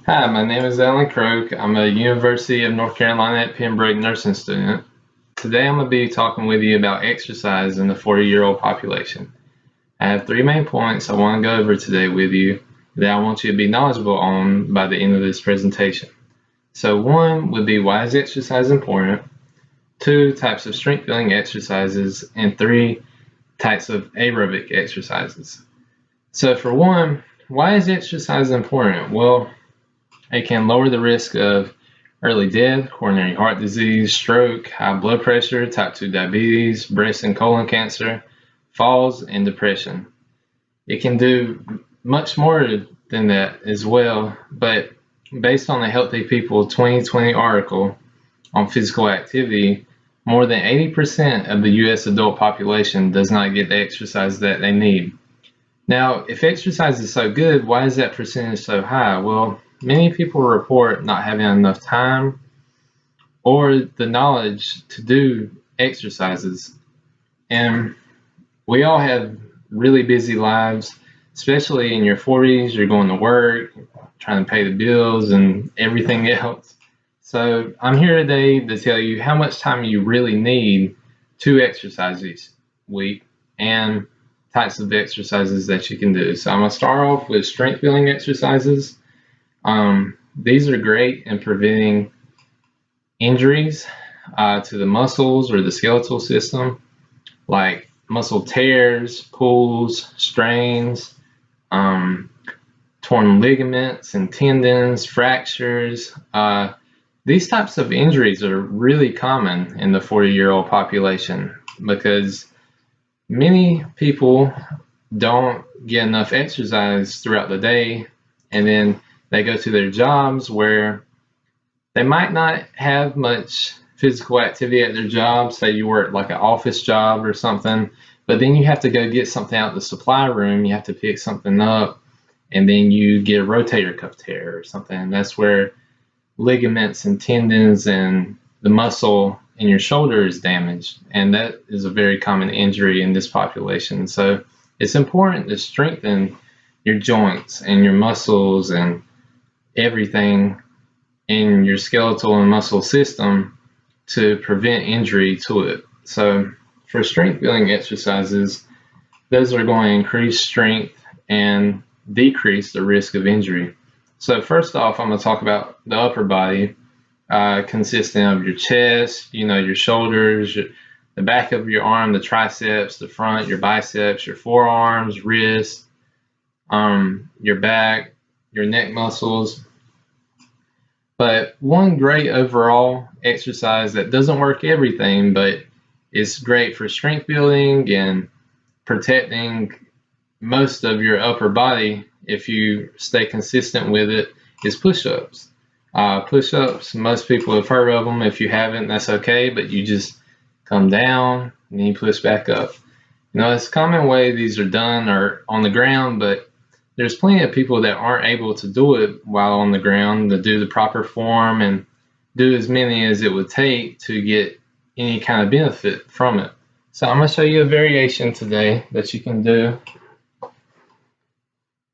Hi, my name is Alan Croak. I'm a University of North Carolina at Pembroke nursing student. Today I'm going to be talking with you about exercise in the 40-year-old population. I have three main points I want to go over today with you that I want you to be knowledgeable on by the end of this presentation. So one would be, why is exercise important? Two, types of strength building exercises, and three, types of aerobic exercises. So for one, why is exercise important? Well, it can lower the risk of early death, coronary heart disease, stroke, high blood pressure, type 2 diabetes, breast and colon cancer, falls, and depression. It can do much more than that as well, but based on the Healthy People 2020 article on physical activity, more than 80% of the US adult population does not get the exercise that they need. Now, if exercise is so good, why is that percentage so high? Well, many people report not having enough time or the knowledge to do exercises. And we all have really busy lives, especially in your 40s. You're going to work, trying to pay the bills and everything else. So I'm here today to tell you how much time you really need to exercise each week and types of exercises that you can do. So I'm going to start off with strength building exercises. These are great in preventing injuries to the muscles or the skeletal system, like muscle tears, pulls, strains, torn ligaments and tendons, fractures. These types of injuries are really common in the 40-year-old population because many people don't get enough exercise throughout the day, and then they go to their jobs where they might not have much physical activity at their job. Say you work like an office job or something, but then you have to go get something out the supply room, you have to pick something up, and then you get a rotator cuff tear or something. And that's where ligaments and tendons and the muscle in your shoulder is damaged, and that is a very common injury in this population. So it's important to strengthen your joints and your muscles and everything in your skeletal and muscle system to prevent injury to it. So for strength building exercises, those are going to increase strength and decrease the risk of injury. So first off, I'm going to talk about the upper body, consisting of your chest, your shoulders, the back of your arm, the triceps, the front, your biceps, your forearms, wrists, your back, your neck muscles. But one great overall exercise that doesn't work everything, but is great for strength building and protecting most of your upper body if you stay consistent with it, is push-ups. Push-ups, most people have heard of them. If you haven't, that's okay, but you just come down and then you push back up. It's a common way these are done are on the ground, but there's plenty of people that aren't able to do it while on the ground, to do the proper form and do as many as it would take to get any kind of benefit from it. So I'm going to show you a variation today that you can do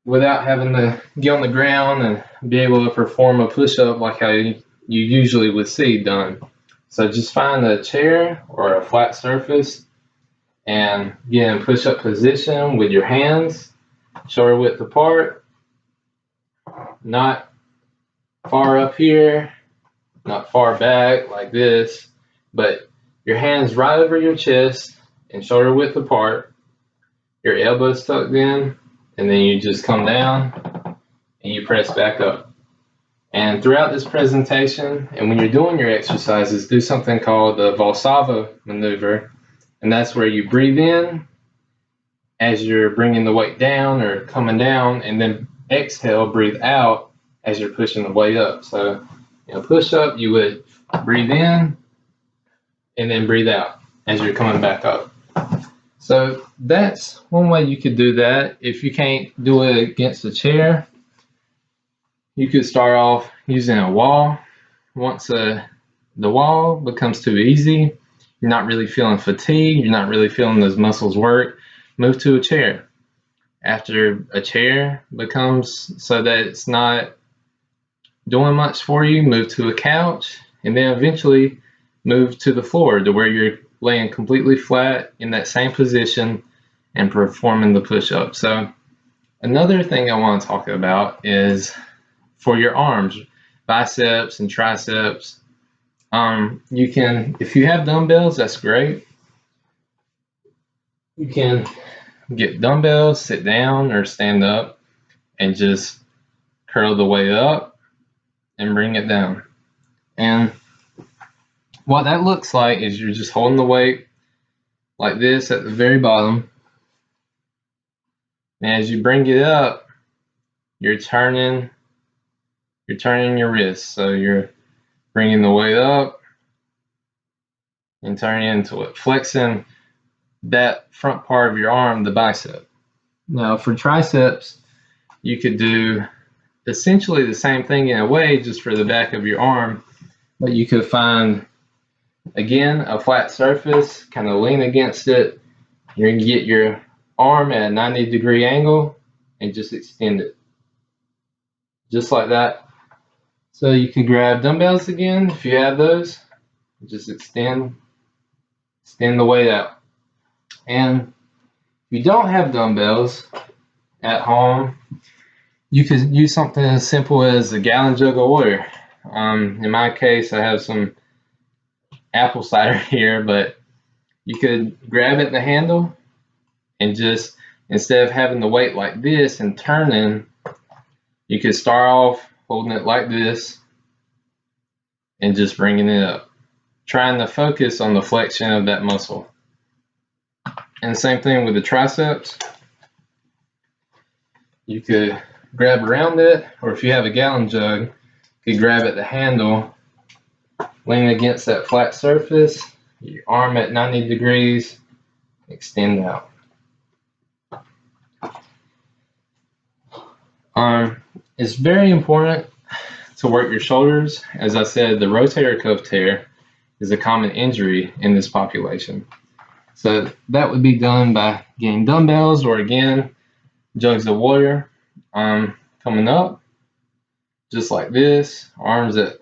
without having to get on the ground and be able to perform a push-up like how you usually would see done. So just find a chair or a flat surface and get in push-up position with your hands shoulder width apart, not far up here, not far back like this, but your hands right over your chest and shoulder width apart, your elbows tucked in, and then you just come down and you press back up. And throughout this presentation, and when you're doing your exercises, do something called the Valsalva maneuver, and that's where you breathe in as you're bringing the weight down or coming down, and then exhale, breathe out as you're pushing the weight up. So, push up, you would breathe in and then breathe out as you're coming back up. So that's one way you could do that. If you can't do it against a chair, you could start off using a wall. Once the wall becomes too easy, you're not really feeling fatigue, you're not really feeling those muscles work, move to a chair. After a chair becomes so that it's not doing much for you, move to a couch, and then eventually move to the floor to where you're laying completely flat in that same position and performing the push-up. So another thing I want to talk about is for your arms, biceps and triceps. You can, if you have dumbbells, that's great. You can get dumbbells, sit down or stand up, and just curl the weight up and bring it down. And what that looks like is you're just holding the weight like this at the very bottom. And as you bring it up, you're turning your wrist. So you're bringing the weight up and turning into it, flexing that front part of your arm, the bicep. Now for triceps, you could do essentially the same thing in a way, just for the back of your arm, but you could find, again, a flat surface, kind of lean against it. You're going to get your arm at a 90-degree angle and just extend it. Just like that. So you can grab dumbbells again if you have those. Just extend the weight out. And if you don't have dumbbells at home, you could use something as simple as a gallon jug of water. In my case, I have some apple cider here, but you could grab it in the handle and just, instead of having the weight like this and turning, you could start off holding it like this and just bringing it up, trying to focus on the flexion of that muscle. And the same thing with the triceps. You could grab around it, or if you have a gallon jug, you could grab at the handle, lean against that flat surface, your arm at 90 degrees, extend out. It's very important to work your shoulders. As I said, the rotator cuff tear is a common injury in this population. So that would be done by getting dumbbells, or again, jugs of water, coming up just like this, arms at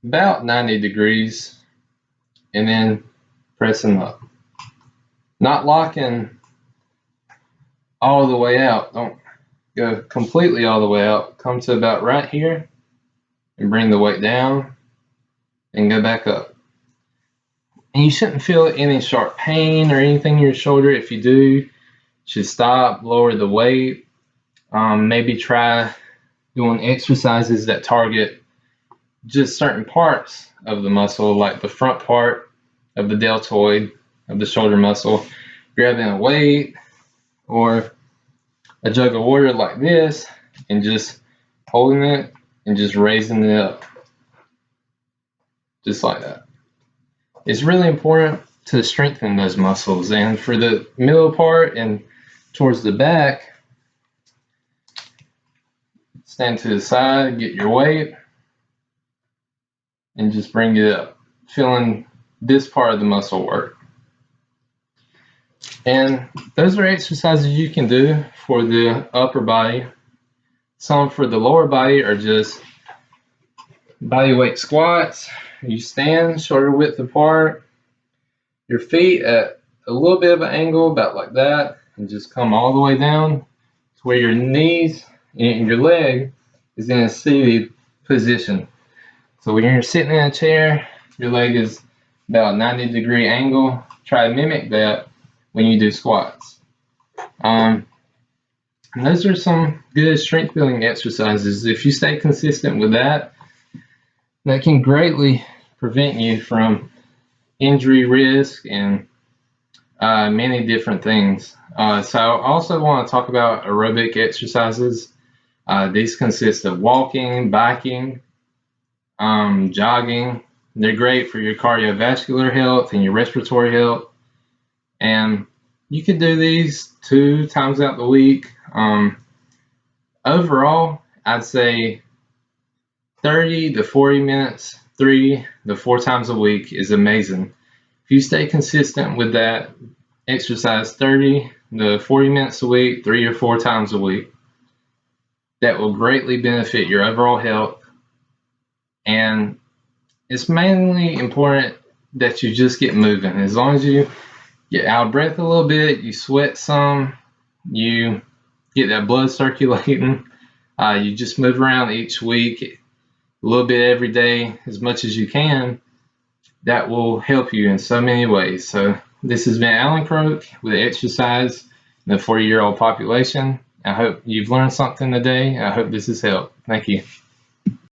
about 90 degrees, and then pressing up. Not locking all the way out. Don't go completely all the way out. Come to about right here and bring the weight down and go back up. And you shouldn't feel any sharp pain or anything in your shoulder. If you do, you should stop, lower the weight. Maybe try doing exercises that target just certain parts of the muscle, like the front part of the deltoid of the shoulder muscle. Grabbing a weight or a jug of water like this and just holding it and just raising it up, just like that. It's really important to strengthen those muscles. And for the middle part and towards the back, stand to the side, get your weight, and just bring it up, feeling this part of the muscle work. And those are exercises you can do for the upper body. Some for the lower body are just body weight squats. You stand shoulder width apart, your feet at a little bit of an angle, about like that, and just come all the way down to where your knees and your leg is in a seated position. So when you're sitting in a chair, your leg is about a 90-degree angle. Try to mimic that when you do squats. And those are some good strength building exercises. If you stay consistent with that, that can greatly prevent you from injury risk and many different things. So I also want to talk about aerobic exercises. These consist of walking, biking, jogging. They're great for your cardiovascular health and your respiratory health. And you can do these 2 times out the week. Overall, I'd say 30 to 40 minutes, 3 to 4 times a week is amazing. If you stay consistent with that, exercise 30 to 40 minutes a week, 3 or 4 times a week, that will greatly benefit your overall health And it's mainly important that you just get moving. As long as you get out of breath a little bit, you sweat some, you get that blood circulating, you just move around each week a little bit every day as much as you can. That will help you in so many ways. So this has been Alan Croak with exercise in the 40-year-old population. I hope you've learned something today. I hope this has helped. Thank you.